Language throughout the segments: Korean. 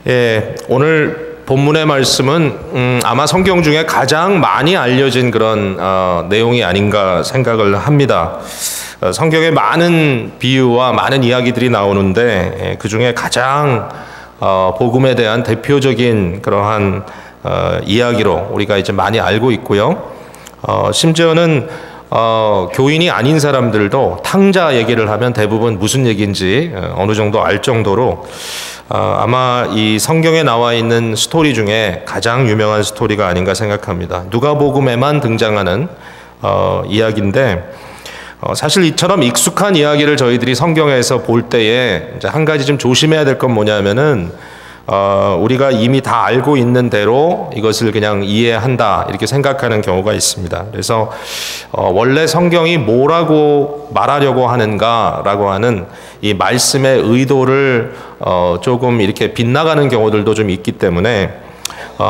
예, 오늘 본문의 말씀은 아마 성경 중에 가장 많이 알려진 그런 내용이 아닌가 생각을 합니다. 성경에 많은 비유와 많은 이야기들이 나오는데 그 중에 가장 복음에 대한 대표적인 그러한 이야기로 우리가 이제 많이 알고 있고요. 심지어는 교인이 아닌 사람들도 탕자 얘기를 하면 대부분 무슨 얘기인지 어느 정도 알 정도로 아마 이 성경에 나와 있는 스토리 중에 가장 유명한 스토리가 아닌가 생각합니다. 누가복음에만 등장하는 이야기인데 사실 이처럼 익숙한 이야기를 저희들이 성경에서 볼 때에 이제 한 가지 좀 조심해야 될 건 뭐냐면은 우리가 이미 다 알고 있는 대로 이것을 그냥 이해한다 이렇게 생각하는 경우가 있습니다. 그래서 원래 성경이 뭐라고 말하려고 하는가라고 하는 이 말씀의 의도를 조금 이렇게 빗나가는 경우들도 좀 있기 때문에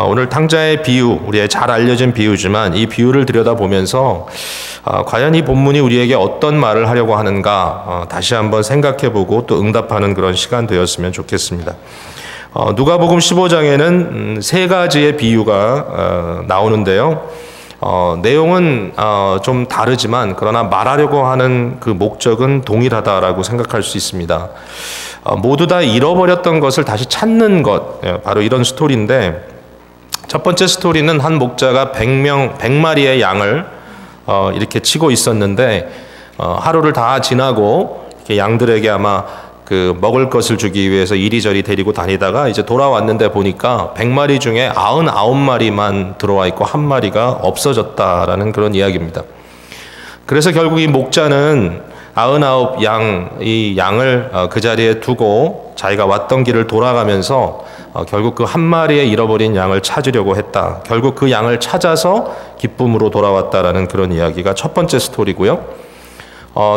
오늘 탕자의 비유, 우리의 잘 알려진 비유지만 이 비유를 들여다보면서 과연 이 본문이 우리에게 어떤 말을 하려고 하는가 다시 한번 생각해보고 또 응답하는 그런 시간 되었으면 좋겠습니다. 누가복음 15장에는 세 가지의 비유가 나오는데요. 내용은 좀 다르지만 그러나 말하려고 하는 그 목적은 동일하다라고 생각할 수 있습니다. 모두 다 잃어버렸던 것을 다시 찾는 것, 바로 이런 스토리인데 첫 번째 스토리는 한 목자가 100마리의 양을 이렇게 치고 있었는데 하루를 다 지나고 이렇게 양들에게 아마 그 먹을 것을 주기 위해서 이리저리 데리고 다니다가 이제 돌아왔는데 보니까 100마리 중에 99마리만 들어와 있고 한 마리가 없어졌다라는 그런 이야기입니다. 그래서 결국 이 목자는 99 이 양을 그 자리에 두고 자기가 왔던 길을 돌아가면서 결국 그 한 마리의 잃어버린 양을 찾으려고 했다. 결국 그 양을 찾아서 기쁨으로 돌아왔다라는 그런 이야기가 첫 번째 스토리고요.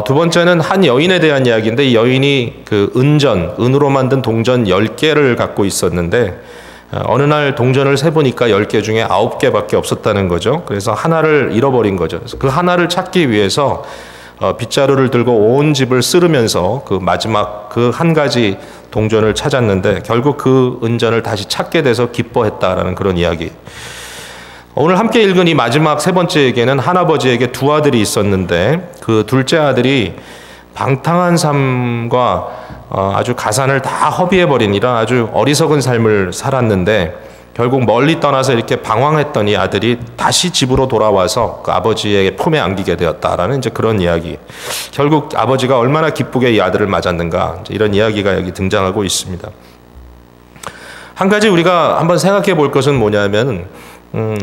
두 번째는 한 여인에 대한 이야기인데 이 여인이 그 은으로 만든 동전 10개를 갖고 있었는데 어느 날 동전을 세보니까 10개 중에 9개밖에 없었다는 거죠. 그래서 하나를 잃어버린 거죠. 그래서 그 하나를 찾기 위해서 빗자루를 들고 온 집을 쓸으면서 그 마지막 그 한 가지 동전을 찾았는데 결국 그 은전을 다시 찾게 돼서 기뻐했다라는 그런 이야기. 오늘 함께 읽은 이 마지막 세 번째에게는 할아버지에게 두 아들이 있었는데 그 둘째 아들이 방탕한 삶과 아주 가산을 다 허비해버리니라 아주 어리석은 삶을 살았는데 결국 멀리 떠나서 이렇게 방황했던 이 아들이 다시 집으로 돌아와서 그 아버지의 품에 안기게 되었다라는 이제 그런 이야기. 결국 아버지가 얼마나 기쁘게 이 아들을 맞았는가 이런 이야기가 여기 등장하고 있습니다. 한 가지 우리가 한번 생각해 볼 것은 뭐냐면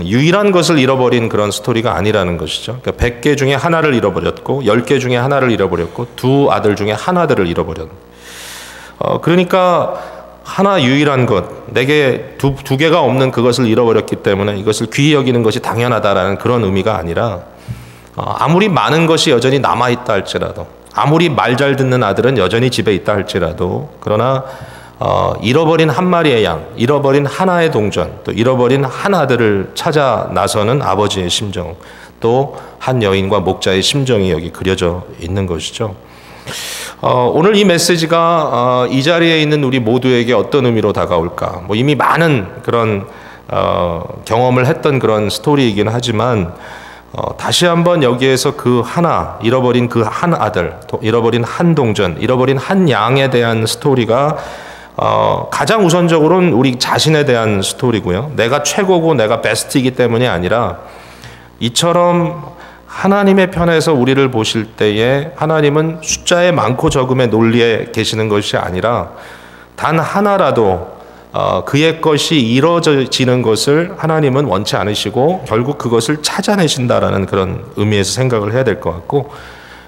유일한 것을 잃어버린 그런 스토리가 아니라는 것이죠. 그러니까 100개 중에 하나를 잃어버렸고 10개 중에 하나를 잃어버렸고 두 아들 중에 한 아들을 잃어버렸. 그러니까 하나 유일한 것, 내게 두 개가 없는 그것을 잃어버렸기 때문에 이것을 귀히 여기는 것이 당연하다라는 그런 의미가 아니라 아무리 많은 것이 여전히 남아있다 할지라도 아무리 말 잘 듣는 아들은 여전히 집에 있다 할지라도 그러나 잃어버린 한 마리의 양, 잃어버린 하나의 동전, 또 잃어버린 한 아들을 찾아 나서는 아버지의 심정, 또 한 여인과 목자의 심정이 여기 그려져 있는 것이죠. 오늘 이 메시지가 이 자리에 있는 우리 모두에게 어떤 의미로 다가올까? 뭐 이미 많은 그런 경험을 했던 그런 스토리이긴 하지만 다시 한번 여기에서 그 하나, 잃어버린 그 한 아들, 잃어버린 한 동전, 잃어버린 한 양에 대한 스토리가 가장 우선적으로는 우리 자신에 대한 스토리고요. 내가 최고고 내가 베스트이기 때문이 아니라 이처럼 하나님의 편에서 우리를 보실 때에 하나님은 숫자의 많고 적음의 논리에 계시는 것이 아니라 단 하나라도 그의 것이 이루어지는 것을 하나님은 원치 않으시고 결국 그것을 찾아내신다라는 그런 의미에서 생각을 해야 될 것 같고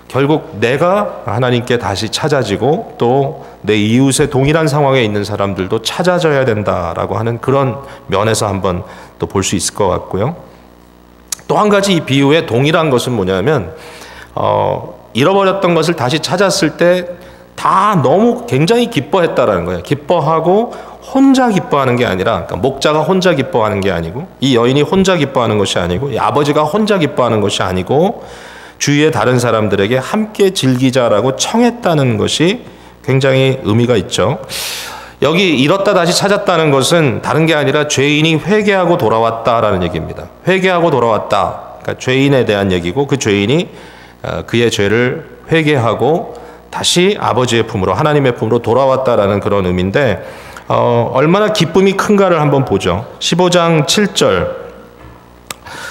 결국 내가 하나님께 다시 찾아지고 또 내 이웃의 동일한 상황에 있는 사람들도 찾아져야 된다라고 하는 그런 면에서 한번 또 볼 수 있을 것 같고요. 또 한 가지 이 비유의 동일한 것은 뭐냐면 잃어버렸던 것을 다시 찾았을 때 다 너무 굉장히 기뻐했다라는 거예요. 기뻐하고 혼자 기뻐하는 게 아니라 그러니까 목자가 혼자 기뻐하는 게 아니고 이 여인이 혼자 기뻐하는 것이 아니고 이 아버지가 혼자 기뻐하는 것이 아니고 주위의 다른 사람들에게 함께 즐기자라고 청했다는 것이 굉장히 의미가 있죠. 여기 잃었다 다시 찾았다는 것은 다른 게 아니라 죄인이 회개하고 돌아왔다라는 얘기입니다. 회개하고 돌아왔다. 그러니까 죄인에 대한 얘기고 그 죄인이 그의 죄를 회개하고 다시 아버지의 품으로 하나님의 품으로 돌아왔다라는 그런 의미인데 얼마나 기쁨이 큰가를 한번 보죠. 15장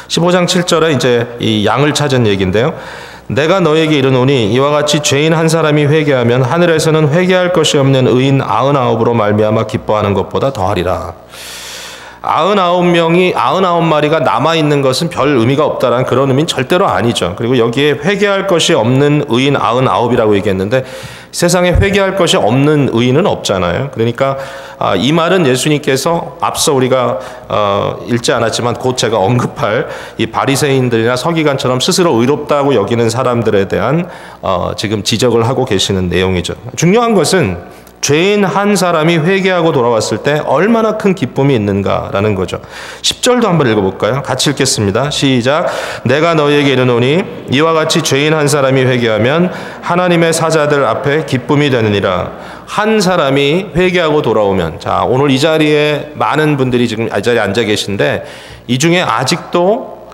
7절에 이제 이 양을 찾은 얘기인데요. 내가 너에게 이르노니 이와 같이 죄인 한 사람이 회개하면 하늘에서는 회개할 것이 없는 의인 99으로 말미암아 기뻐하는 것보다 더하리라. 99마리가 남아있는 것은 별 의미가 없다라는 그런 의미는 절대로 아니죠. 그리고 여기에 회개할 것이 없는 의인 99이라고 얘기했는데 세상에 회개할 것이 없는 의인은 없잖아요. 그러니까 이 말은 예수님께서 앞서 우리가 읽지 않았지만 곧 제가 언급할 이 바리새인들이나 서기관처럼 스스로 의롭다고 여기는 사람들에 대한 지금 지적을 하고 계시는 내용이죠. 중요한 것은 죄인 한 사람이 회개하고 돌아왔을 때 얼마나 큰 기쁨이 있는가라는 거죠. 10절도 한번 읽어볼까요? 같이 읽겠습니다. 시작. 내가 너희에게 이르노니 이와 같이 죄인 한 사람이 회개하면 하나님의 사자들 앞에 기쁨이 되느니라. 한 사람이 회개하고 돌아오면, 자, 오늘 이 자리에 많은 분들이 지금 이 자리에 앉아 계신데 이 중에 아직도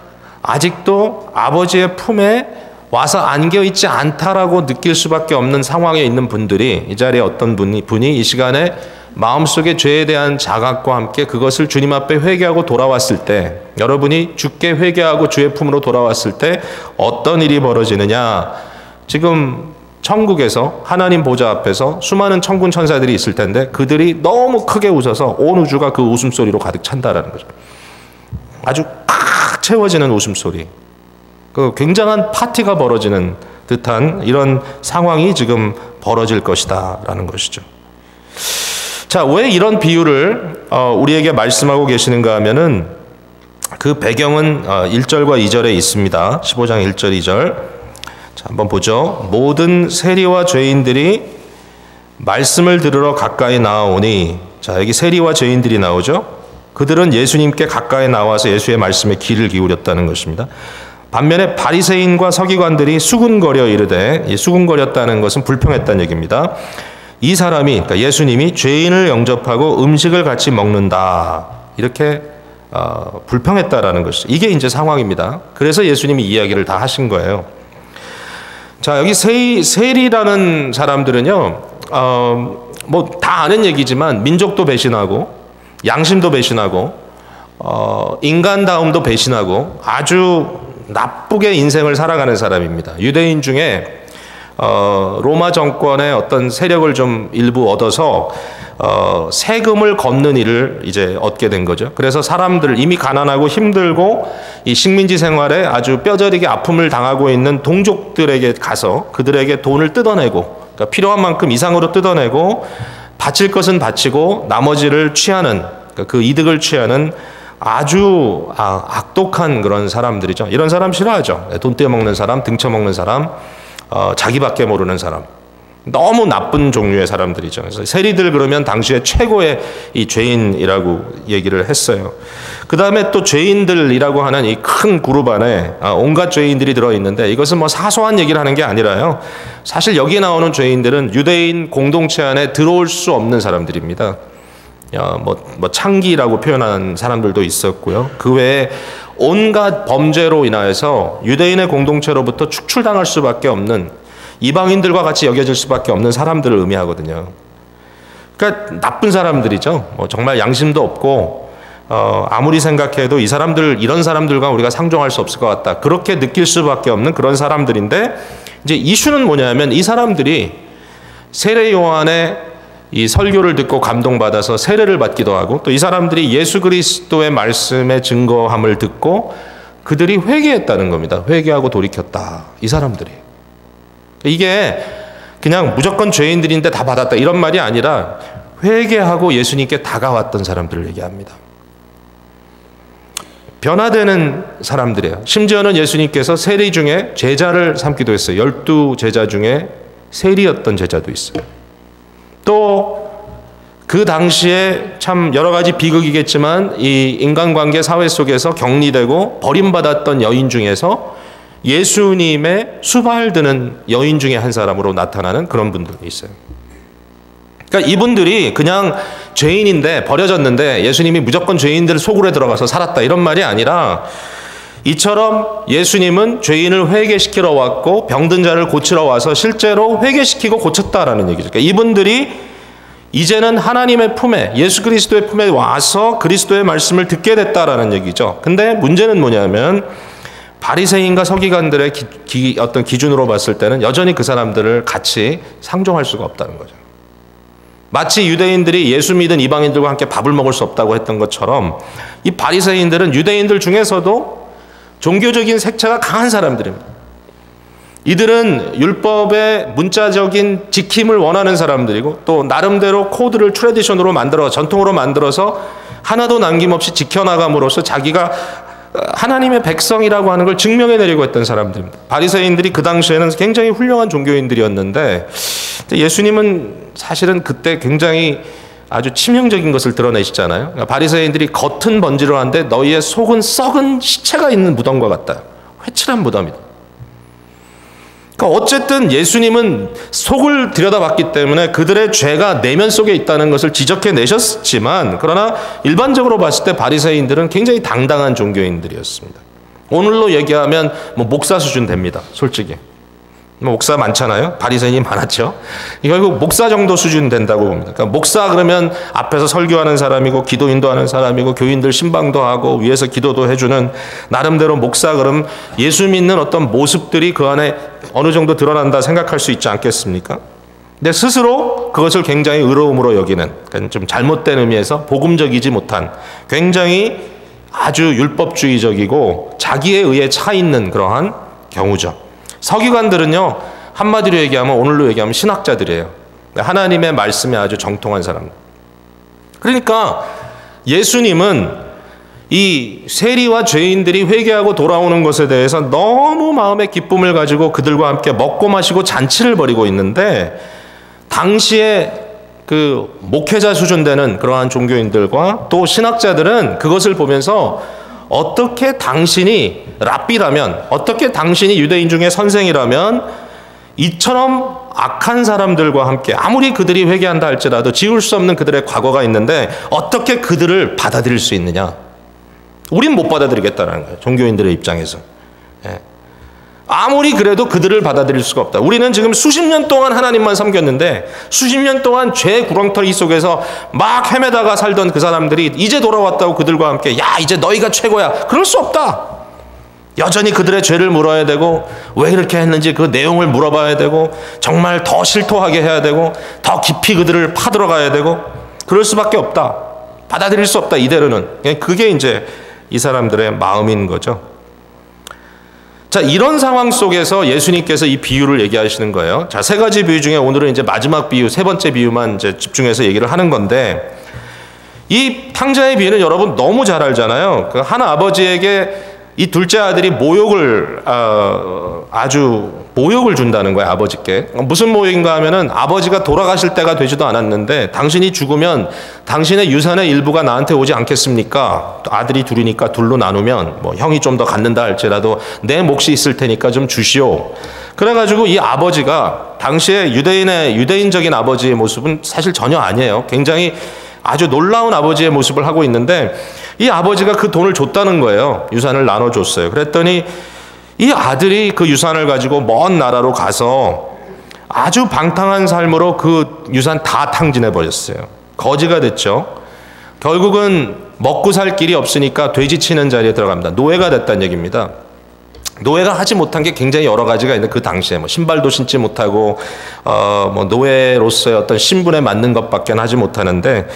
아버지의 품에 와서 안겨있지 않다라고 느낄 수밖에 없는 상황에 있는 분들이, 이 자리에 어떤 분이 이 시간에 마음속에 죄에 대한 자각과 함께 그것을 주님 앞에 회개하고 돌아왔을 때, 여러분이 주께 회개하고 주의 품으로 돌아왔을 때 어떤 일이 벌어지느냐. 지금 천국에서 하나님 보좌 앞에서 수많은 천군 천사들이 있을 텐데 그들이 너무 크게 웃어서 온 우주가 그 웃음소리로 가득 찬다라는 거죠. 아주 꽉 채워지는 웃음소리. 그 굉장한 파티가 벌어지는 듯한 이런 상황이 지금 벌어질 것이다라는 것이죠. 자, 왜 이런 비유를 우리에게 말씀하고 계시는가 하면은 그 배경은 1절과 2절에 있습니다. 15장 1절 2절. 자, 한번 보죠. 모든 세리와 죄인들이 말씀을 들으러 가까이 나아오니, 자, 여기 세리와 죄인들이 나오죠. 그들은 예수님께 가까이 나와서 예수의 말씀에 귀를 기울였다는 것입니다. 반면에 바리새인과 서기관들이 수군거려 이르되, 이 수군거렸다는 것은 불평했다는 얘기입니다. 이 사람이, 그러니까 예수님이 죄인을 영접하고 음식을 같이 먹는다, 이렇게 불평했다라는 것이죠. 이게 이제 상황입니다. 그래서 예수님이 이야기를 다 하신 거예요. 자, 여기 세리라는 사람들은요, 뭐 다 아는 얘기지만 민족도 배신하고 양심도 배신하고 인간다움도 배신하고 아주 나쁘게 인생을 살아가는 사람입니다. 유대인 중에 로마 정권의 어떤 세력을 좀 일부 얻어서 세금을 걷는 일을 이제 얻게 된 거죠. 그래서 사람들, 이미 가난하고 힘들고 이 식민지 생활에 아주 뼈저리게 아픔을 당하고 있는 동족들에게 가서 그들에게 돈을 뜯어내고, 그러니까 필요한 만큼 이상으로 뜯어내고 바칠 것은 바치고 나머지를 취하는, 그러니까 그 이득을 취하는 아주 악독한 그런 사람들이죠. 이런 사람 싫어하죠. 돈 떼어먹는 사람, 등쳐먹는 사람, 자기밖에 모르는 사람. 너무 나쁜 종류의 사람들이죠. 그래서 세리들 그러면 당시에 최고의 이 죄인이라고 얘기를 했어요. 그 다음에 또 죄인들이라고 하는 이 큰 그룹 안에 온갖 죄인들이 들어있는데, 이것은 뭐 사소한 얘기를 하는 게 아니라요. 사실 여기 나오는 죄인들은 유대인 공동체 안에 들어올 수 없는 사람들입니다. 뭐 창기라고 표현하는 사람들도 있었고요. 그 외에 온갖 범죄로 인하여서 유대인의 공동체로부터 축출당할 수밖에 없는, 이방인들과 같이 여겨질 수밖에 없는 사람들을 의미하거든요. 그러니까 나쁜 사람들이죠. 정말 양심도 없고 아무리 생각해도 이 사람들, 이런 사람들과 우리가 상종할 수 없을 것 같다, 그렇게 느낄 수밖에 없는 그런 사람들인데, 이제 이슈는 뭐냐면 이 사람들이 세례 요한의 이 설교를 듣고 감동받아서 세례를 받기도 하고, 또 이 사람들이 예수 그리스도의 말씀의 증거함을 듣고 그들이 회개했다는 겁니다. 회개하고 돌이켰다, 이 사람들이. 이게 그냥 무조건 죄인들인데 다 받았다 이런 말이 아니라 회개하고 예수님께 다가왔던 사람들을 얘기합니다. 변화되는 사람들이에요. 심지어는 예수님께서 세리 중에 제자를 삼기도 했어요. 12제자 중에 세리였던 제자도 있어요. 또 그 당시에 참 여러 가지 비극이겠지만 이 인간관계 사회 속에서 격리되고 버림받았던 여인 중에서 예수님의 수발드는 여인 중에 한 사람으로 나타나는 그런 분들이 있어요. 그러니까 이분들이 그냥 죄인인데 버려졌는데 예수님이 무조건 죄인들 속으로 들어가서 살았다 이런 말이 아니라 이처럼 예수님은 죄인을 회개시키러 왔고 병든 자를 고치러 와서 실제로 회개시키고 고쳤다라는 얘기죠. 그러니까 이분들이 이제는 하나님의 품에 예수 그리스도의 품에 와서 그리스도의 말씀을 듣게 됐다라는 얘기죠. 근데 문제는 뭐냐면 바리새인과 서기관들의 어떤 기준으로 봤을 때는 여전히 그 사람들을 같이 상종할 수가 없다는 거죠. 마치 유대인들이 예수 믿은 이방인들과 함께 밥을 먹을 수 없다고 했던 것처럼 이 바리새인들은 유대인들 중에서도 종교적인 색채가 강한 사람들입니다. 이들은 율법의 문자적인 지킴을 원하는 사람들이고 또 나름대로 코드를 트레디션으로 만들어 전통으로 만들어서 하나도 남김없이 지켜나감으로써 자기가 하나님의 백성이라고 하는 걸 증명해내려고 했던 사람들입니다. 바리새인들이 그 당시에는 굉장히 훌륭한 종교인들이었는데 예수님은 사실은 그때 굉장히 아주 치명적인 것을 드러내시잖아요. 그러니까 바리새인들이 겉은 번지르한데 너희의 속은 썩은 시체가 있는 무덤과 같다. 회칠한 무덤이다. 그러니까 어쨌든 예수님은 속을 들여다봤기 때문에 그들의 죄가 내면 속에 있다는 것을 지적해내셨지만 그러나 일반적으로 봤을 때 바리새인들은 굉장히 당당한 종교인들이었습니다. 오늘로 얘기하면 뭐 목사 수준 됩니다. 솔직히. 목사 많잖아요. 바리새인이 많았죠. 결국 목사 정도 수준 된다고 봅니다. 그러니까 목사 그러면 앞에서 설교하는 사람이고 기도인도 하는 사람이고 교인들 신방도 하고 위에서 기도도 해주는 나름대로 목사 그럼 예수 믿는 어떤 모습들이 그 안에 어느 정도 드러난다 생각할 수 있지 않겠습니까? 근데 스스로 그것을 굉장히 의로움으로 여기는 그러니까 좀 잘못된 의미에서 복음적이지 못한 굉장히 아주 율법주의적이고 자기에 의해 차 있는 그러한 경우죠. 서기관들은요 한마디로 얘기하면 오늘로 얘기하면 신학자들이에요. 하나님의 말씀에 아주 정통한 사람. 그러니까 예수님은 이 세리와 죄인들이 회개하고 돌아오는 것에 대해서 너무 마음의 기쁨을 가지고 그들과 함께 먹고 마시고 잔치를 벌이고 있는데 당시에 그 목회자 수준 되는 그러한 종교인들과 또 신학자들은 그것을 보면서 어떻게 당신이 랍비라면 어떻게 당신이 유대인 중에 선생이라면 이처럼 악한 사람들과 함께 아무리 그들이 회개한다 할지라도 지울 수 없는 그들의 과거가 있는데 어떻게 그들을 받아들일 수 있느냐. 우린 못 받아들이겠다는 거예요. 종교인들의 입장에서. 아무리 그래도 그들을 받아들일 수가 없다. 우리는 지금 수십 년 동안 하나님만 섬겼는데 수십 년 동안 죄 구렁텅이 속에서 막 헤매다가 살던 그 사람들이 이제 돌아왔다고 그들과 함께 야 이제 너희가 최고야. 그럴 수 없다. 여전히 그들의 죄를 물어야 되고 왜 이렇게 했는지 그 내용을 물어봐야 되고 정말 더 실토하게 해야 되고 더 깊이 그들을 파들어가야 되고 그럴 수밖에 없다. 받아들일 수 없다. 이대로는. 그게 이제 이 사람들의 마음인 거죠. 자, 이런 상황 속에서 예수님께서 이 비유를 얘기하시는 거예요. 자, 세 가지 비유 중에 오늘은 이제 마지막 비유, 세 번째 비유만 이제 집중해서 얘기를 하는 건데 이 탕자의 비유는 여러분 너무 잘 알잖아요. 그 한 아버지에게 이 둘째 아들이 아주 모욕을 준다는 거예요. 아버지께. 무슨 모욕인가 하면은 아버지가 돌아가실 때가 되지도 않았는데 당신이 죽으면 당신의 유산의 일부가 나한테 오지 않겠습니까? 아들이 둘이니까 둘로 나누면 뭐 형이 좀 더 갖는다 할지라도 내 몫이 있을 테니까 좀 주시오. 그래가지고 이 아버지가 당시에 유대인적인 아버지의 모습은 사실 전혀 아니에요. 굉장히 아주 놀라운 아버지의 모습을 하고 있는데 이 아버지가 그 돈을 줬다는 거예요. 유산을 나눠줬어요. 그랬더니 이 아들이 그 유산을 가지고 먼 나라로 가서 아주 방탕한 삶으로 그 유산 다 탕진해 버렸어요. 거지가 됐죠. 결국은 먹고 살 길이 없으니까 돼지 치는 자리에 들어갑니다. 노예가 됐다는 얘기입니다. 노예가 하지 못한 게 굉장히 여러 가지가 있는데 그 당시에 뭐 신발도 신지 못하고 뭐 노예로서의 어떤 신분에 맞는 것밖에 하지 못하는데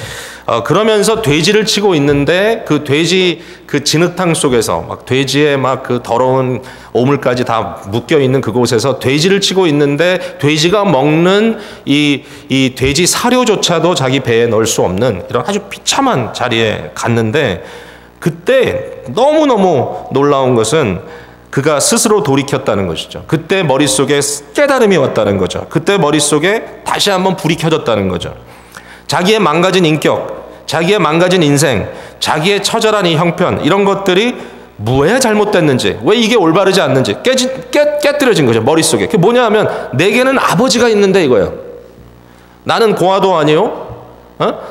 그러면서 돼지를 치고 있는데 그 돼지 그 진흙탕 속에서 막 돼지의 막 그 더러운 오물까지 다 묶여 있는 그곳에서 돼지를 치고 있는데 돼지가 먹는 이 돼지 사료조차도 자기 배에 넣을 수 없는 이런 아주 비참한 자리에 갔는데 그때 너무너무 놀라운 것은 그가 스스로 돌이켰다는 것이죠. 그때 머릿속에 깨달음이 왔다는 거죠. 그때 머릿속에 다시 한번 불이 켜졌다는 거죠. 자기의 망가진 인격, 자기의 망가진 인생, 자기의 처절한 이 형편 이런 것들이 왜 잘못됐는지, 왜 이게 올바르지 않는지 깨뜨려진 거죠. 머릿속에. 그게 뭐냐 하면 내게는 아버지가 있는데 이거예요. 나는 고아도 아니요.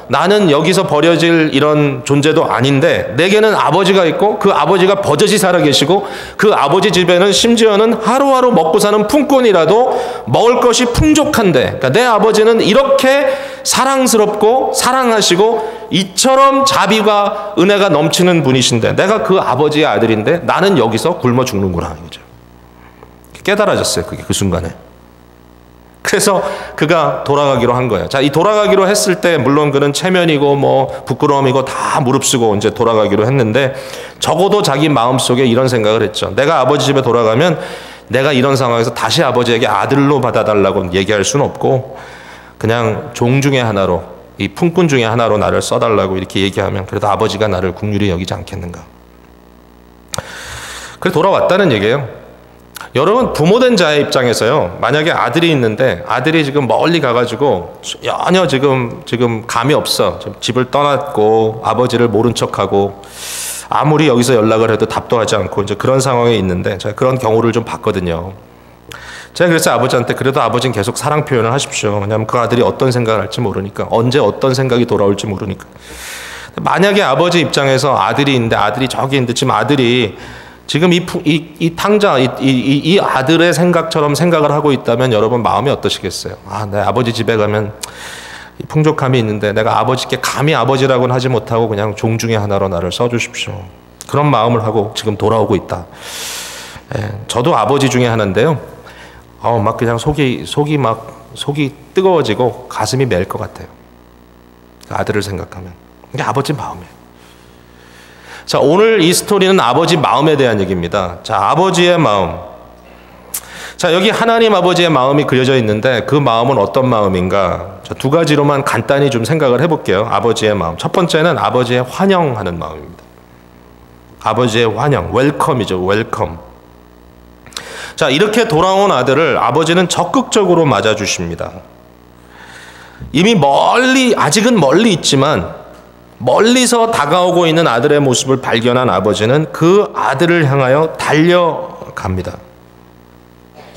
나는 여기서 버려질 이런 존재도 아닌데 내게는 아버지가 있고 그 아버지가 버젓이 살아계시고 그 아버지 집에는 심지어는 하루하루 먹고 사는 품꾼이라도 먹을 것이 풍족한데, 그러니까 내 아버지는 이렇게 사랑스럽고 사랑하시고 이처럼 자비가 은혜가 넘치는 분이신데 내가 그 아버지의 아들인데 나는 여기서 굶어 죽는구나 하는 거죠. 깨달아졌어요. 그게 그 순간에. 그래서 그가 돌아가기로 한 거예요. 자, 이 돌아가기로 했을 때 물론 그는 체면이고 뭐 부끄러움이고 다 무릅쓰고 이제 돌아가기로 했는데 적어도 자기 마음속에 이런 생각을 했죠. 내가 아버지 집에 돌아가면 내가 이런 상황에서 다시 아버지에게 아들로 받아달라고 얘기할 수는 없고 그냥 종 중에 하나로, 이 품꾼 중에 하나로 나를 써달라고 이렇게 얘기하면 그래도 아버지가 나를 긍휼히 여기지 않겠는가. 그래 돌아왔다는 얘기예요. 여러분, 부모된 자의 입장에서요, 만약에 아들이 있는데 아들이 지금 멀리 가가지고 전혀 지금 감이 없어. 집을 떠났고 아버지를 모른 척하고 아무리 여기서 연락을 해도 답도 하지 않고 이제 그런 상황에 있는데 제가 그런 경우를 좀 봤거든요. 제가 그래서 아버지한테 그래도 아버지는 계속 사랑 표현을 하십시오. 왜냐하면 그 아들이 어떤 생각을 할지 모르니까, 언제 어떤 생각이 돌아올지 모르니까. 만약에 아버지 입장에서 아들이 있는데 아들이 저기 있는데 지금 아들이 지금 이 탕자, 이 아들의 생각처럼 생각을 하고 있다면 여러분 마음이 어떠시겠어요? 아, 내 아버지 집에 가면 풍족함이 있는데 내가 아버지께 감히 아버지라고는 하지 못하고 그냥 종 중에 하나로 나를 써주십시오. 그런 마음을 하고 지금 돌아오고 있다. 예, 저도 아버지 중에 하나인데요. 막 그냥 속이 뜨거워지고 가슴이 멜 것 같아요. 아들을 생각하면. 이게 아버지 마음이에요. 자, 오늘 이 스토리는 아버지 마음에 대한 얘기입니다. 자, 아버지의 마음. 자, 여기 하나님 아버지의 마음이 그려져 있는데 그 마음은 어떤 마음인가? 자, 두 가지로만 간단히 좀 생각을 해볼게요. 아버지의 마음. 첫 번째는 아버지의 환영하는 마음입니다. 아버지의 환영, 웰컴이죠. 웰컴. 자, 이렇게 돌아온 아들을 아버지는 적극적으로 맞아주십니다. 이미 아직은 멀리 있지만 멀리서 다가오고 있는 아들의 모습을 발견한 아버지는 그 아들을 향하여 달려갑니다.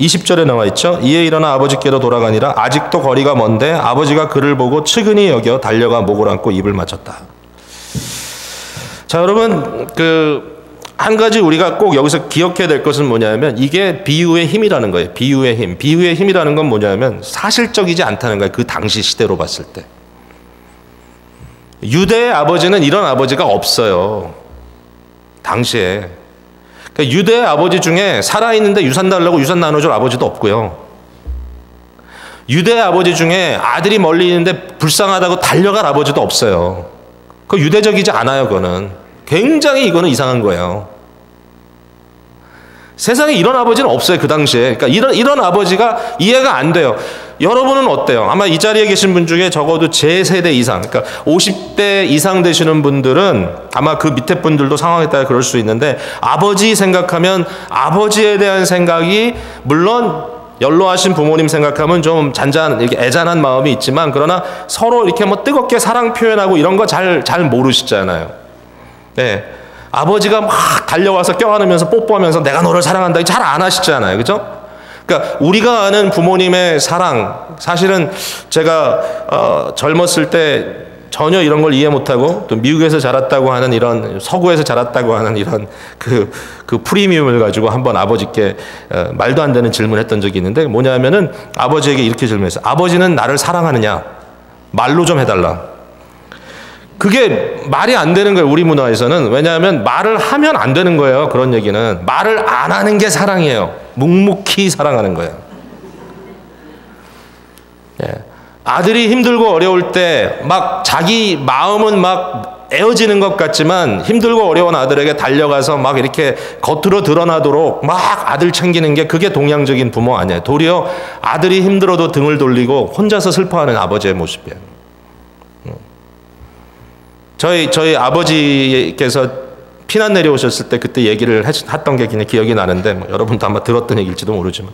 20절에 나와 있죠. 이에 일어나 아버지께로 돌아가니라. 아직도 거리가 먼데 아버지가 그를 보고 측은히 여겨 달려가 목을 안고 입을 맞췄다. 자, 여러분, 한 가지 우리가 꼭 여기서 기억해야 될 것은 뭐냐면 이게 비유의 힘이라는 거예요. 비유의 힘. 비유의 힘이라는 건 뭐냐면 사실적이지 않다는 거예요. 그 당시 시대로 봤을 때. 유대의 아버지는 이런 아버지가 없어요. 당시에. 그러니까 유대의 아버지 중에 살아있는데 유산 달라고 유산 나눠줄 아버지도 없고요. 유대의 아버지 중에 아들이 멀리 있는데 불쌍하다고 달려갈 아버지도 없어요. 그거 유대적이지 않아요. 그거는 굉장히 이거는 이상한 거예요. 세상에 이런 아버지는 없어요. 그 당시에. 그러니까 이런 아버지가 이해가 안 돼요. 여러분은 어때요? 아마 이 자리에 계신 분 중에 적어도 제 세대 이상, 그러니까 50대 이상 되시는 분들은 아마 그 밑에 분들도 상황에 따라 그럴 수 있는데 아버지 생각하면 아버지에 대한 생각이 물론 연로하신 부모님 생각하면 좀 이렇게 애잔한 마음이 있지만 그러나 서로 이렇게 뭐 뜨겁게 사랑 표현하고 이런 거 잘 모르시잖아요. 네. 아버지가 막 달려와서 껴안으면서 뽀뽀하면서 내가 너를 사랑한다 잘 안 하시잖아요. 그죠? 그러니까 우리가 아는 부모님의 사랑, 사실은 제가 젊었을 때 전혀 이런 걸 이해 못하고 또 미국에서 자랐다고 하는 이런 서구에서 자랐다고 하는 이런 그 프리미엄을 가지고 한번 아버지께 말도 안 되는 질문을 했던 적이 있는데 뭐냐면은 아버지에게 이렇게 질문했어요. 아버지는 나를 사랑하느냐? 말로 좀 해달라. 그게 말이 안 되는 거예요. 우리 문화에서는. 왜냐하면 말을 하면 안 되는 거예요. 그런 얘기는. 말을 안 하는 게 사랑이에요. 묵묵히 사랑하는 거예요. 예. 아들이 힘들고 어려울 때 막 자기 마음은 막 에어지는 것 같지만 힘들고 어려운 아들에게 달려가서 막 이렇게 겉으로 드러나도록 막 아들 챙기는 게 그게 동양적인 부모 아니에요. 도리어 아들이 힘들어도 등을 돌리고 혼자서 슬퍼하는 아버지의 모습이에요. 저희 아버지께서 피난 내려오셨을 때 그때 얘기를 했던 게 그냥 기억이 나는데 뭐 여러분도 아마 들었던 얘기일지도 모르지만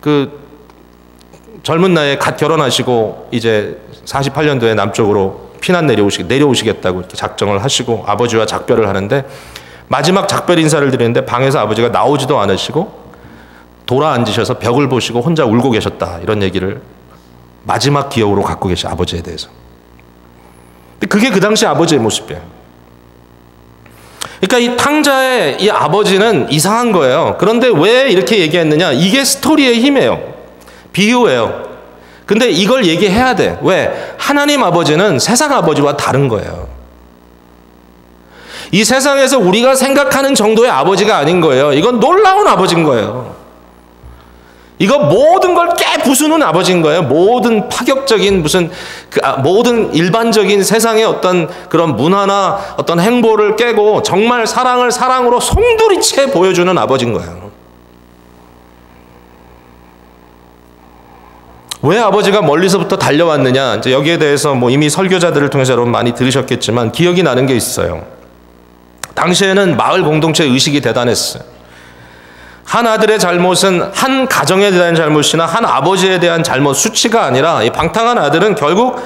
그 젊은 나이에 갓 결혼하시고 이제 48년도에 남쪽으로 피난 내려오시겠다고 이렇게 작정을 하시고 아버지와 작별을 하는데 마지막 작별 인사를 드리는데 방에서 아버지가 나오지도 않으시고 돌아 앉으셔서 벽을 보시고 혼자 울고 계셨다 이런 얘기를 마지막 기억으로 갖고 계시 아버지에 대해서. 근데 그게 그 당시 아버지의 모습이에요. 그러니까 이 탕자의 이 아버지는 이상한 거예요. 그런데 왜 이렇게 얘기했느냐? 이게 스토리의 힘이에요. 비유예요. 근데 이걸 얘기해야 돼. 왜? 하나님 아버지는 세상 아버지와 다른 거예요. 이 세상에서 우리가 생각하는 정도의 아버지가 아닌 거예요. 이건 놀라운 아버지인 거예요. 이거 모든 걸 깨부수는 아버지인 거예요. 모든 파격적인 모든 일반적인 세상의 어떤 그런 문화나 어떤 행보를 깨고 정말 사랑을 사랑으로 송두리째 보여주는 아버지인 거예요. 왜 아버지가 멀리서부터 달려왔느냐? 이제 여기에 대해서 이미 설교자들을 통해서 여러분 많이 들으셨겠지만 기억이 나는 게 있어요. 당시에는 마을 공동체 의식이 대단했어요. 한 아들의 잘못은 한 가정에 대한 잘못이나 한 아버지에 대한 잘못 수치가 아니라 이 방탕한 아들은 결국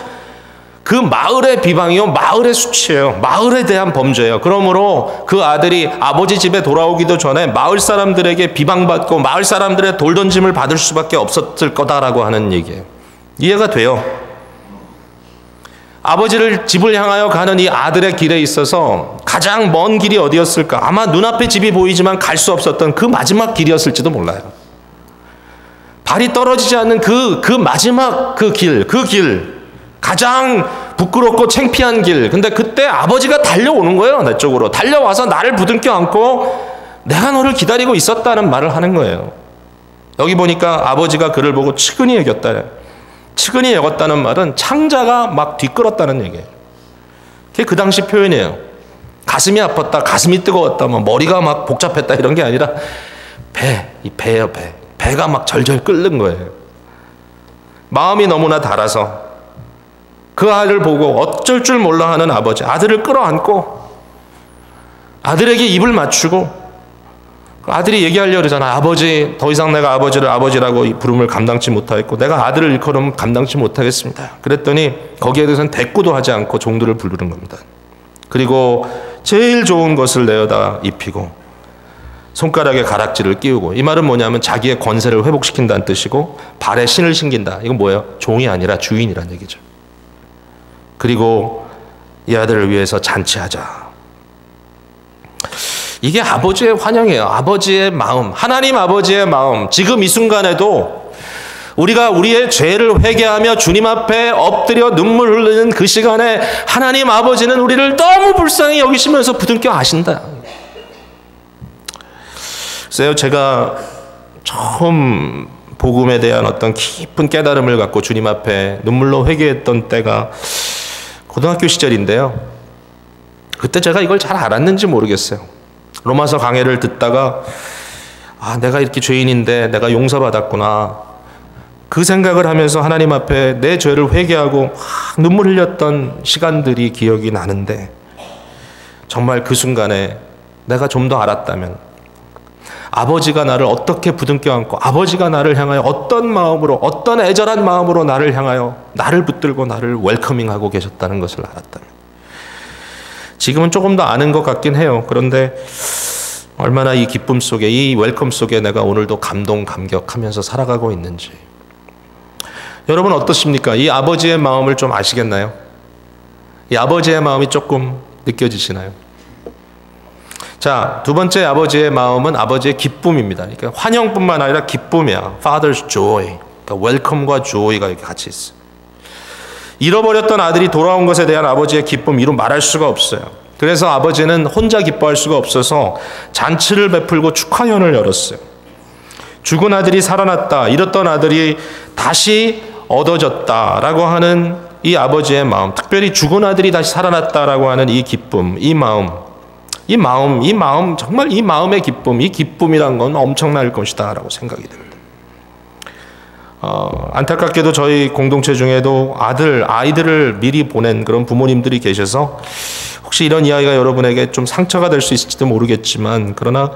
그 마을의 비방이요, 마을의 수치예요. 마을에 대한 범죄예요. 그러므로 그 아들이 아버지 집에 돌아오기도 전에 마을 사람들에게 비방받고 마을 사람들의 돌던짐을 받을 수밖에 없었을 거다라고 하는 얘기예요. 이해가 돼요. 아버지를 집을 향하여 가는 이 아들의 길에 있어서 가장 먼 길이 어디였을까? 아마 눈앞에 집이 보이지만 갈 수 없었던 그 마지막 길이었을지도 몰라요. 발이 떨어지지 않는 그 마지막 그 길, 가장 부끄럽고 창피한 길. 근데 그때 아버지가 달려오는 거예요, 내 쪽으로. 달려와서 나를 부둥켜 안고 내가 너를 기다리고 있었다는 말을 하는 거예요. 여기 보니까 아버지가 그를 보고 측은히 여겼다. 측은히 여겼다는 말은 창자가 막 뒤끌었다는 얘기예요. 그게 그 당시 표현이에요. 가슴이 아팠다, 가슴이 뜨거웠다, 머리가 막 복잡했다 이런 게 아니라 배예요, 배. 배가 막 절절 끓는 거예요. 마음이 너무나 달아서 그 아이를 보고 어쩔 줄 몰라 하는 아버지, 아들을 끌어안고 아들에게 입을 맞추고 아들이 얘기하려고 그러잖아. 아버지, 더 이상 내가 아버지를 아버지라고 이 부름을 감당치 못하겠고 내가 아들을 일컬으면 감당치 못하겠습니다. 그랬더니 거기에 대해서는 대꾸도 하지 않고 종들을 부르는 겁니다. 그리고 제일 좋은 것을 내어다 입히고 손가락에 가락지를 끼우고, 이 말은 뭐냐면 자기의 권세를 회복시킨다는 뜻이고 발에 신을 신긴다. 이건 뭐예요? 종이 아니라 주인이란 얘기죠. 그리고 이 아들을 위해서 잔치하자. 이게 아버지의 환영이에요. 아버지의 마음, 하나님 아버지의 마음. 지금 이 순간에도 우리가 우리의 죄를 회개하며 주님 앞에 엎드려 눈물 흘리는 그 시간에 하나님 아버지는 우리를 너무 불쌍히 여기시면서 부둥켜 아신다. 글쎄요, 제가 처음 복음에 대한 어떤 깊은 깨달음을 갖고 주님 앞에 눈물로 회개했던 때가 고등학교 시절인데요. 그때 제가 이걸 잘 알았는지 모르겠어요. 로마서 강해를 듣다가 내가 이렇게 죄인인데 내가 용서받았구나. 그 생각을 하면서 하나님 앞에 내 죄를 회개하고 눈물 흘렸던 시간들이 기억이 나는데, 정말 그 순간에 내가 좀 더 알았다면 아버지가 나를 어떻게 부둥켜 안고 아버지가 나를 향하여 어떤 마음으로, 어떤 애절한 마음으로 나를 향하여 나를 붙들고 나를 웰커밍하고 계셨다는 것을 알았다면, 지금은 조금 더 아는 것 같긴 해요. 그런데 얼마나 이 기쁨 속에, 이 웰컴 속에 내가 오늘도 감동, 감격하면서 살아가고 있는지. 여러분 어떻습니까? 이 아버지의 마음을 좀 아시겠나요? 이 아버지의 마음이 조금 느껴지시나요? 자, 두 번째 아버지의 마음은 아버지의 기쁨입니다. 그러니까 환영뿐만 아니라 기쁨이야. Father's joy. 그러니까 웰컴과 joy가 이렇게 같이 있어요. 잃어버렸던 아들이 돌아온 것에 대한 아버지의 기쁨, 이루 말할 수가 없어요. 그래서 아버지는 혼자 기뻐할 수가 없어서 잔치를 베풀고 축하연을 열었어요. 죽은 아들이 살아났다, 잃었던 아들이 다시 얻어졌다라고 하는 이 아버지의 마음, 특별히 죽은 아들이 다시 살아났다라고 하는 이 기쁨, 이 마음, 정말 이 마음의 기쁨, 이 기쁨이란 건 엄청날 것이다라고 생각이 됩니다. 안타깝게도 저희 공동체 중에도 아이들을 미리 보낸 그런 부모님들이 계셔서 혹시 이런 이야기가 여러분에게 좀 상처가 될 수 있을지도 모르겠지만, 그러나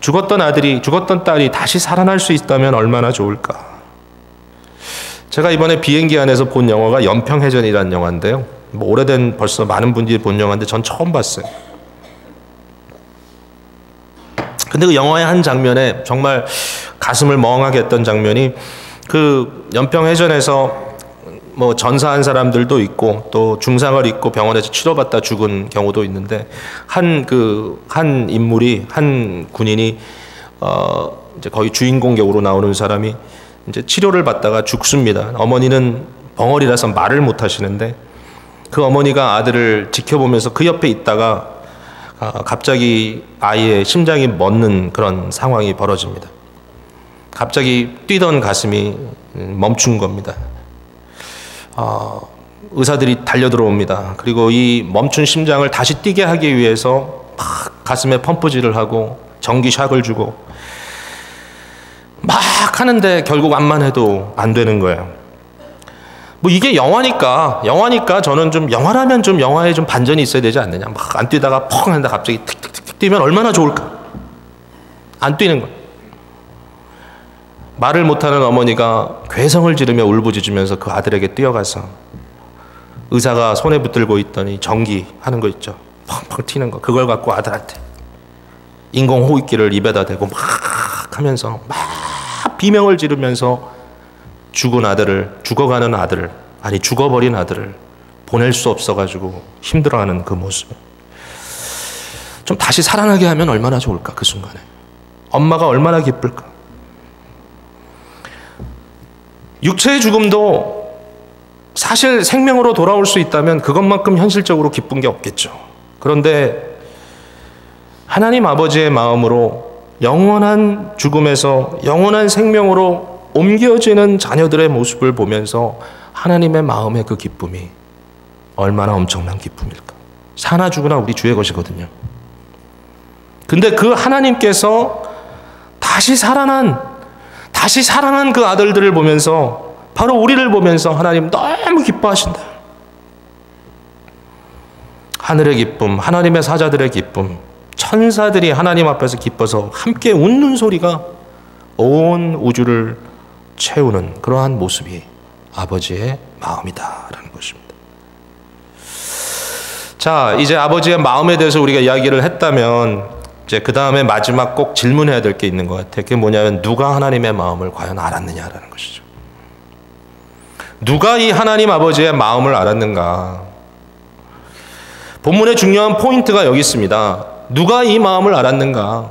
죽었던 딸이 다시 살아날 수 있다면 얼마나 좋을까. 제가 이번에 비행기 안에서 본 영화가 연평해전이라는 영화인데요. 오래된, 벌써 많은 분들이 본 영화인데 전 처음 봤어요. 근데 그 영화의 한 장면에 정말 가슴을 멍하게 했던 장면이, 그 연평해전에서 뭐 전사한 사람들도 있고 또 중상을 입고 병원에서 치료받다 죽은 경우도 있는데 한 인물이 한 군인이 이제 거의 주인공 격으로 나오는 사람이 이제 치료를 받다가 죽습니다. 어머니는 벙어리라서 말을 못 하시는데 그 어머니가 아들을 지켜보면서 그 옆에 있다가 갑자기 아이의 심장이 멎는 그런 상황이 벌어집니다. 갑자기 뛰던 가슴이 멈춘 겁니다. 의사들이 달려 들어옵니다. 그리고 이 멈춘 심장을 다시 뛰게 하기 위해서 막 가슴에 펌프질을 하고 전기샥을 주고 막 하는데 결국 암만 해도 안 되는 거예요. 뭐 이게 영화니까 저는 좀 영화라면 좀 영화에 좀 반전이 있어야 되지 않느냐. 막 안 뛰다가 펑 한다 갑자기 틱틱틱 뛰면 얼마나 좋을까. 안 뛰는 거예요. 말을 못하는 어머니가 괴성을 지르며 울부짖으면서 그 아들에게 뛰어가서 의사가 손에 붙들고 있더니 전기 하는 거 있죠. 펑펑 튀는 거. 그걸 갖고 아들한테 인공호흡기를 입에다 대고 막 하면서 막 비명을 지르면서 죽어버린 아들을 보낼 수 없어가지고 힘들어하는 그 모습. 좀 다시 살아나게 하면 얼마나 좋을까, 그 순간에. 엄마가 얼마나 기쁠까. 육체의 죽음도 사실 생명으로 돌아올 수 있다면 그것만큼 현실적으로 기쁜 게 없겠죠. 그런데 하나님 아버지의 마음으로 영원한 죽음에서 영원한 생명으로 옮겨지는 자녀들의 모습을 보면서 하나님의 마음의 그 기쁨이 얼마나 엄청난 기쁨일까. 사나 죽으나 우리 주의 것이거든요. 근데 그 하나님께서 다시 살아난 그 아들들을 보면서 바로 우리를 보면서 하나님 너무 기뻐하신다. 하늘의 기쁨, 하나님의 사자들의 기쁨, 천사들이 하나님 앞에서 기뻐서 함께 웃는 소리가 온 우주를 채우는 그러한 모습이 아버지의 마음이다라는 것입니다. 자, 이제 아버지의 마음에 대해서 우리가 이야기를 했다면 이제 그 다음에 마지막 꼭 질문해야 될 게 있는 것 같아요. 그게 뭐냐면 누가 하나님의 마음을 과연 알았느냐라는 것이죠. 누가 이 하나님 아버지의 마음을 알았는가? 본문의 중요한 포인트가 여기 있습니다. 누가 이 마음을 알았는가?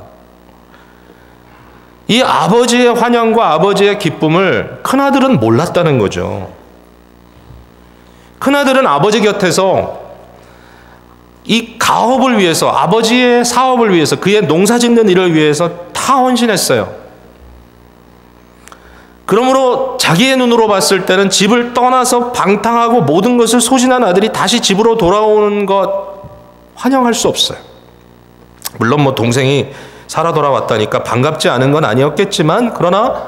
이 아버지의 환영과 아버지의 기쁨을 큰아들은 몰랐다는 거죠. 큰아들은 아버지 곁에서 이 가업을 위해서, 아버지의 사업을 위해서, 그의 농사 짓는 일을 위해서 다 헌신했어요. 그러므로 자기의 눈으로 봤을 때는 집을 떠나서 방탕하고 모든 것을 소진한 아들이 다시 집으로 돌아오는 것 환영할 수 없어요. 물론 뭐 동생이 살아 돌아왔다니까 반갑지 않은 건 아니었겠지만, 그러나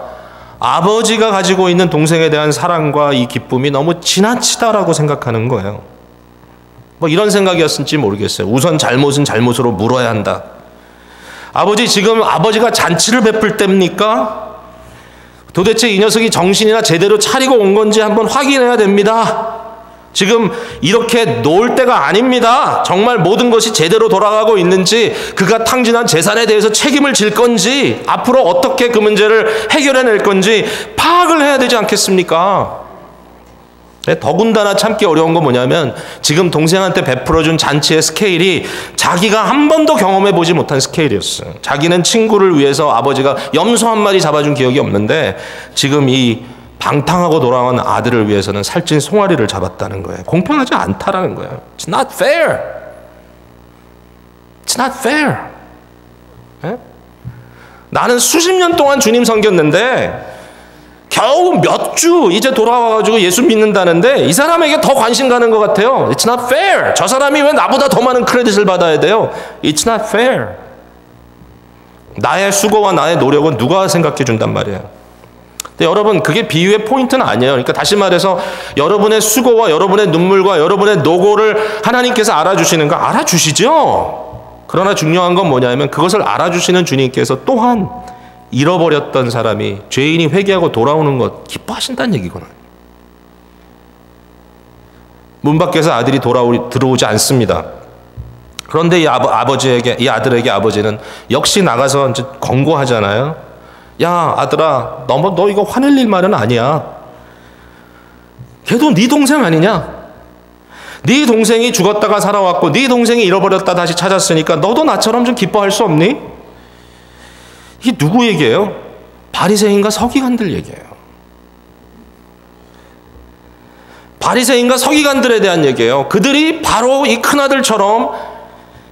아버지가 가지고 있는 동생에 대한 사랑과 이 기쁨이 너무 지나치다라고 생각하는 거예요. 뭐 이런 생각이었을지 모르겠어요. 우선 잘못은 잘못으로 물어야 한다. 아버지, 지금 아버지가 잔치를 베풀 때입니까? 도대체 이 녀석이 정신이나 제대로 차리고 온 건지 한번 확인해야 됩니다. 지금 이렇게 놓을 때가 아닙니다. 정말 모든 것이 제대로 돌아가고 있는지, 그가 탕진한 재산에 대해서 책임을 질 건지, 앞으로 어떻게 그 문제를 해결해낼 건지 파악을 해야 되지 않겠습니까? 더군다나 참기 어려운 건 뭐냐면 지금 동생한테 베풀어준 잔치의 스케일이 자기가 한 번도 경험해보지 못한 스케일이었어요. 자기는 친구를 위해서 아버지가 염소 한 마리 잡아준 기억이 없는데 지금 이 방탕하고 돌아온 아들을 위해서는 살찐 송아리를 잡았다는 거예요. 공평하지 않다라는 거예요. It's not fair. It's not fair. 네? 나는 수십 년 동안 주님 섬겼는데 겨우 몇 주 이제 돌아와가지고 예수 믿는다는데 이 사람에게 더 관심 가는 것 같아요. It's not fair. 저 사람이 왜 나보다 더 많은 크레딧을 받아야 돼요? It's not fair. 나의 수고와 나의 노력은 누가 생각해 준단 말이에요. 근데 여러분, 그게 비유의 포인트는 아니에요. 그러니까 다시 말해서 여러분의 수고와 여러분의 눈물과 여러분의 노고를 하나님께서 알아주시는 거 알아주시죠. 그러나 중요한 건 뭐냐면 그것을 알아주시는 주님께서 또한 잃어버렸던 사람이, 죄인이 회개하고 돌아오는 것 기뻐하신다는 얘기구나. 문 밖에서 아들이 들어오지 않습니다. 그런데 이 아들에게 아버지는 역시 나가서 이제 권고하잖아요. 야, 아들아, 너 이거 화낼 일 말은 아니야. 걔도 네 동생 아니냐? 네 동생이 죽었다가 살아왔고 네 동생이 잃어버렸다 다시 찾았으니까 너도 나처럼 좀 기뻐할 수 없니? 이게 누구 얘기예요? 바리새인과 서기관들 얘기예요. 바리새인과 서기관들에 대한 얘기예요. 그들이 바로 이 큰아들처럼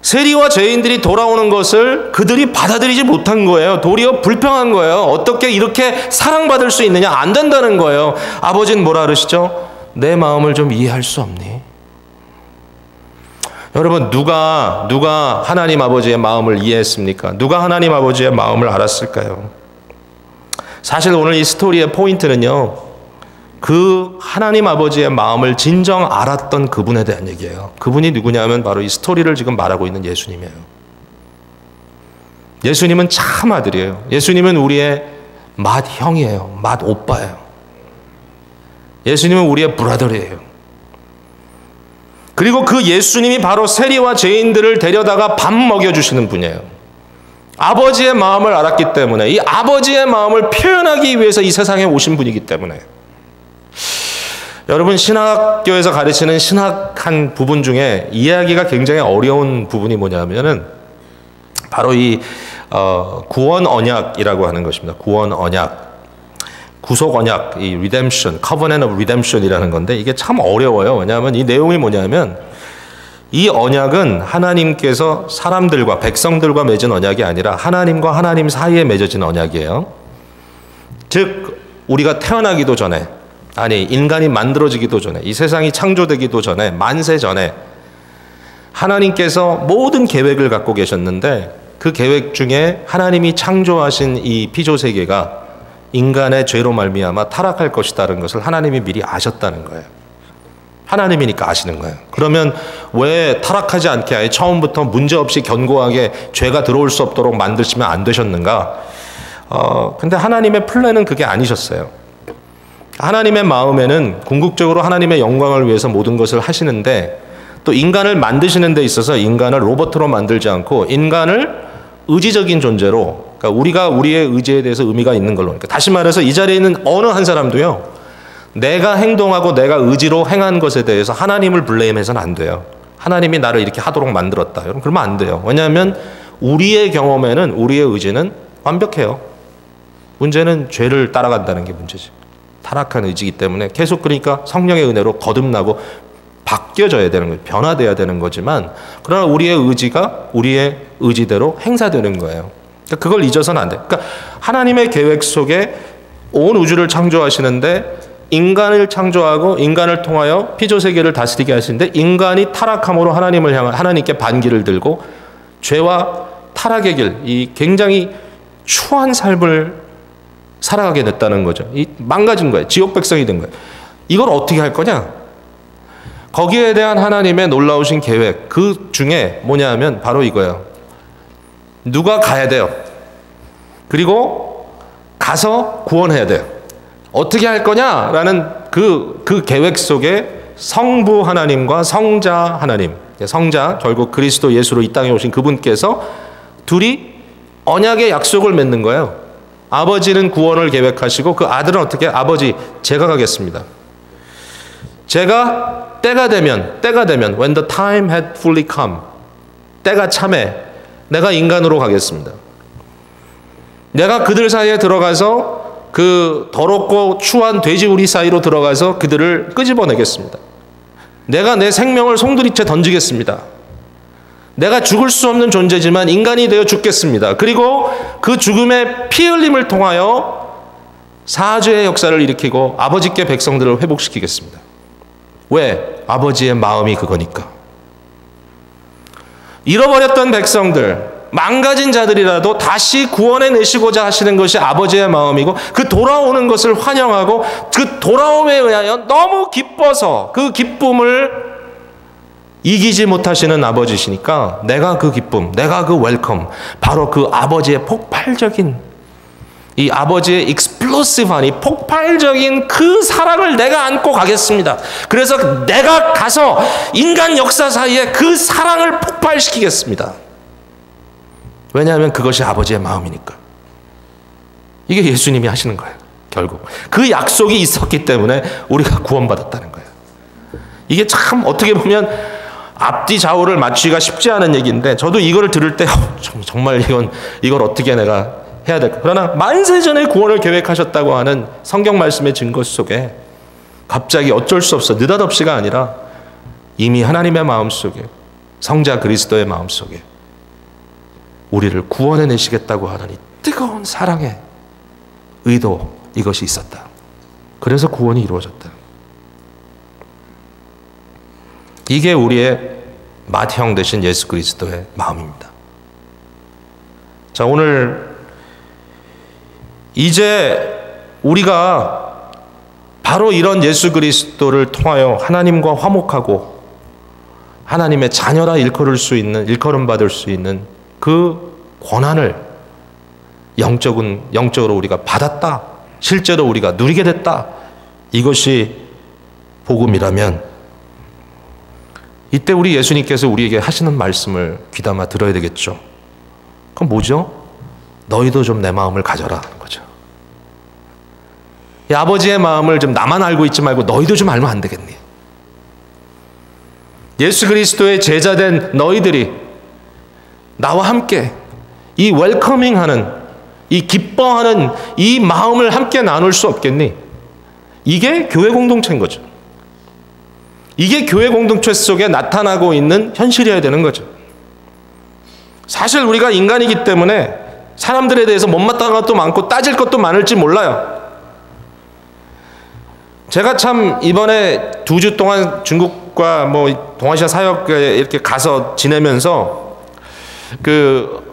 세리와 죄인들이 돌아오는 것을 그들이 받아들이지 못한 거예요. 도리어 불평한 거예요. 어떻게 이렇게 사랑받을 수 있느냐? 안 된다는 거예요. 아버지는 뭐라 그러시죠? 내 마음을 좀 이해할 수 없니? 여러분, 누가 하나님 아버지의 마음을 이해했습니까? 누가 하나님 아버지의 마음을 알았을까요? 사실 오늘 이 스토리의 포인트는요, 그 하나님 아버지의 마음을 진정 알았던 그분에 대한 얘기예요. 그분이 누구냐면 바로 이 스토리를 지금 말하고 있는 예수님이에요. 예수님은 참 아들이에요. 예수님은 우리의 맏 형이에요. 맏 오빠예요. 예수님은 우리의 브라더리예요. 그리고 그 예수님이 바로 세리와 죄인들을 데려다가 밥 먹여주시는 분이에요. 아버지의 마음을 알았기 때문에, 이 아버지의 마음을 표현하기 위해서 이 세상에 오신 분이기 때문에. 여러분, 신학교에서 가르치는 신학 한 부분 중에 이해하기가 굉장히 어려운 부분이 뭐냐면은 바로 이 구원 언약이라고 하는 것입니다. 구원 언약. 구속 언약, 이 redemption, covenant of redemption이라는 건데 이게 참 어려워요. 왜냐하면 이 내용이 뭐냐면 이 언약은 하나님께서 사람들과 백성들과 맺은 언약이 아니라 하나님과 하나님 사이에 맺어진 언약이에요. 즉 우리가 태어나기도 전에, 아니 인간이 만들어지기도 전에, 이 세상이 창조되기도 전에, 만세 전에 하나님께서 모든 계획을 갖고 계셨는데 그 계획 중에 하나님이 창조하신 이 피조세계가 인간의 죄로 말미암아 타락할 것이라는 것을 하나님이 미리 아셨다는 거예요. 하나님이니까 아시는 거예요. 그러면 왜 타락하지 않게 아예 처음부터 문제없이 견고하게 죄가 들어올 수 없도록 만드시면 안 되셨는가? 근데 하나님의 플랜은 그게 아니셨어요. 하나님의 마음에는 궁극적으로 하나님의 영광을 위해서 모든 것을 하시는데 또 인간을 만드시는 데 있어서 인간을 로봇으로 만들지 않고 인간을 의지적인 존재로, 그러니까 우리가 우리의 의지에 대해서 의미가 있는 걸로. 그러니까 다시 말해서 이 자리에 있는 어느 한 사람도요, 내가 행동하고 내가 의지로 행한 것에 대해서 하나님을 블레임해서는 안 돼요. 하나님이 나를 이렇게 하도록 만들었다. 여러분, 그러면 안 돼요. 왜냐하면 우리의 경험에는 우리의 의지는 완벽해요. 문제는 죄를 따라간다는 게 문제지. 타락한 의지이기 때문에 계속 그러니까 성령의 은혜로 거듭나고 바뀌어져야 되는 거예요. 변화돼야 되는 거지만 그러나 우리의 의지가 우리의 의지대로 행사되는 거예요. 그러니까 그걸 잊어서는 안 돼요. 그러니까 하나님의 계획 속에 온 우주를 창조하시는데 인간을 창조하고 인간을 통하여 피조세계를 다스리게 하시는데 인간이 타락함으로 하나님을 향한 하나님께 반기를 들고 죄와 타락의 길, 이 굉장히 추한 삶을 살아가게 됐다는 거죠. 이 망가진 거예요. 지옥 백성이 된 거예요. 이걸 어떻게 할 거냐? 거기에 대한 하나님의 놀라우신 계획, 그 중에 뭐냐 하면 바로 이거예요. 누가 가야 돼요. 그리고 가서 구원해야 돼요. 어떻게 할 거냐라는 그 계획 속에 성부 하나님과 성자 하나님, 성자 결국 그리스도 예수로 이 땅에 오신 그분께서 둘이 언약의 약속을 맺는 거예요. 아버지는 구원을 계획하시고 그 아들은 어떻게? 아버지, 제가 가겠습니다. 제가 때가 되면 when the time had fully come, 때가 참에 내가 인간으로 가겠습니다. 내가 그들 사이에 들어가서 그 더럽고 추한 돼지우리 사이로 들어가서 그들을 끄집어내겠습니다. 내가 내 생명을 송두리째 던지겠습니다. 내가 죽을 수 없는 존재지만 인간이 되어 죽겠습니다. 그리고 그 죽음의 피 흘림을 통하여 사죄의 역사를 일으키고 아버지께 백성들을 회복시키겠습니다. 왜? 아버지의 마음이 그거니까. 잃어버렸던 백성들, 망가진 자들이라도 다시 구원해내시고자 하시는 것이 아버지의 마음이고 그 돌아오는 것을 환영하고 그 돌아옴에 의하여 너무 기뻐서 그 기쁨을 이기지 못하시는 아버지시니까 내가 그 기쁨, 내가 그 웰컴, 바로 그 아버지의 폭발적인, 이 아버지의 익스플로시브한 이 폭발적인 그 사랑을 내가 안고 가겠습니다. 그래서 내가 가서 인간 역사 사이에 그 사랑을 폭발시키겠습니다. 왜냐하면 그것이 아버지의 마음이니까. 이게 예수님이 하시는 거예요. 결국 그 약속이 있었기 때문에 우리가 구원받았다는 거예요. 이게 참 어떻게 보면 앞뒤 좌우를 맞추기가 쉽지 않은 얘기인데, 저도 이거를 들을 때 정말 이걸 어떻게 내가 해야 될까. 그러나 만세전에 구원을 계획하셨다고 하는 성경 말씀의 증거 속에 갑자기 어쩔 수 없어, 느닷없이가 아니라 이미 하나님의 마음속에, 성자 그리스도의 마음속에 우리를 구원해내시겠다고 하는 이 뜨거운 사랑의 의도, 이것이 있었다. 그래서 구원이 이루어졌다. 이게 우리의 맏형 되신 예수 그리스도의 마음입니다. 자, 오늘 이제 우리가 바로 이런 예수 그리스도를 통하여 하나님과 화목하고 하나님의 자녀라 일컬음 받을 수 있는 그 권한을 영적으로 우리가 받았다. 실제로 우리가 누리게 됐다. 이것이 복음이라면 이때 우리 예수님께서 우리에게 하시는 말씀을 귀담아 들어야 되겠죠. 그럼 뭐죠? 너희도 좀 내 마음을 가져라 하는 거죠. 이 아버지의 마음을 좀 나만 알고 있지 말고 너희도 좀 알면 안 되겠니? 예수 그리스도의 제자된 너희들이 나와 함께 이 웰커밍하는, 이 기뻐하는 이 마음을 함께 나눌 수 없겠니? 이게 교회 공동체인 거죠. 이게 교회 공동체 속에 나타나고 있는 현실이어야 되는 거죠. 사실 우리가 인간이기 때문에 사람들에 대해서 못마땅한 것도 많고 따질 것도 많을지 몰라요. 제가 참 이번에 2주 동안 중국과 뭐 동아시아 사역에 이렇게 가서 지내면서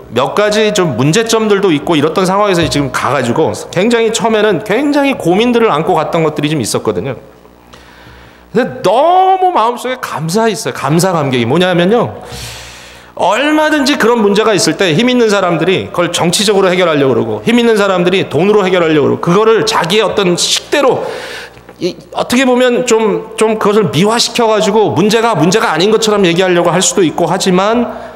몇 가지 좀 문제점들도 있고 이랬던 상황에서 지금 가가지고 굉장히 처음에는 굉장히 고민들을 안고 갔던 것들이 좀 있었거든요. 근데 너무 마음속에 감사 있어요. 감사 감격이 뭐냐면요, 얼마든지 그런 문제가 있을 때 힘 있는 사람들이 그걸 정치적으로 해결하려고 그러고, 힘 있는 사람들이 돈으로 해결하려고 그러고, 그거를 자기의 어떤 식대로 어떻게 보면 좀 그것을 미화시켜가지고 문제가 아닌 것처럼 얘기하려고 할 수도 있고 하지만,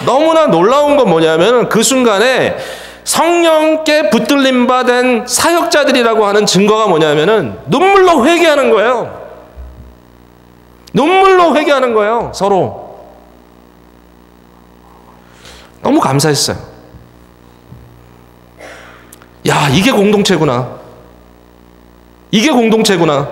너무나 놀라운 건 뭐냐면 그 순간에 성령께 붙들림 받은 사역자들이라고 하는 증거가 뭐냐면은 눈물로 회개하는 거예요. 눈물로 회개하는 거예요. 서로. 너무 감사했어요. 야, 이게 공동체구나. 이게 공동체구나.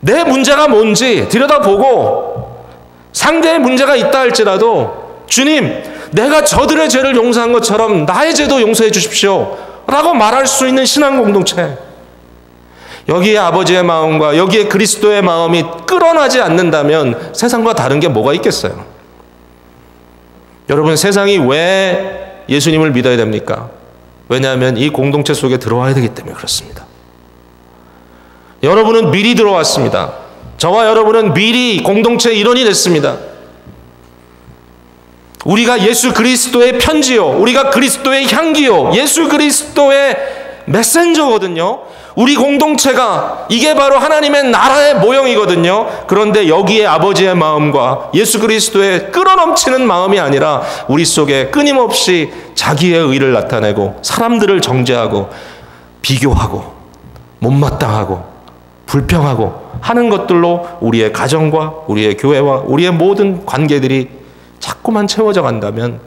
내 문제가 뭔지 들여다보고 상대의 문제가 있다 할지라도 주님, 내가 저들의 죄를 용서한 것처럼 나의 죄도 용서해 주십시오 라고 말할 수 있는 신앙 공동체. 여기에 아버지의 마음과 여기에 그리스도의 마음이 끌어나지 않는다면 세상과 다른 게 뭐가 있겠어요? 여러분, 세상이 왜 예수님을 믿어야 됩니까? 왜냐하면 이 공동체 속에 들어와야 되기 때문에 그렇습니다. 여러분은 미리 들어왔습니다. 저와 여러분은 미리 공동체 일원이 됐습니다. 우리가 예수 그리스도의 편지요, 우리가 그리스도의 향기요, 예수 그리스도의 메신저거든요. 우리 공동체가 이게 바로 하나님의 나라의 모형이거든요. 그런데 여기에 아버지의 마음과 예수 그리스도의 끌어넘치는 마음이 아니라 우리 속에 끊임없이 자기의 의를 나타내고 사람들을 정죄하고 비교하고 못마땅하고 불평하고 하는 것들로 우리의 가정과 우리의 교회와 우리의 모든 관계들이 자꾸만 채워져 간다면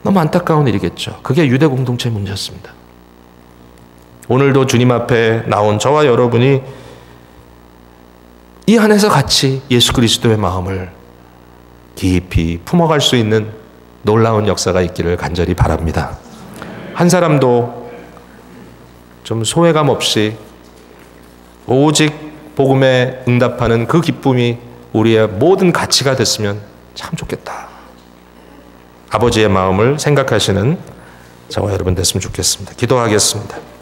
너무 안타까운 일이겠죠. 그게 유대 공동체의 문제였습니다. 오늘도 주님 앞에 나온 저와 여러분이 이 안에서 같이 예수 그리스도의 마음을 깊이 품어갈 수 있는 놀라운 역사가 있기를 간절히 바랍니다. 한 사람도 좀 소외감 없이 오직 복음에 응답하는 그 기쁨이 우리의 모든 가치가 됐으면 참 좋겠다. 아버지의 마음을 생각하시는 저와 여러분 됐으면 좋겠습니다. 기도하겠습니다.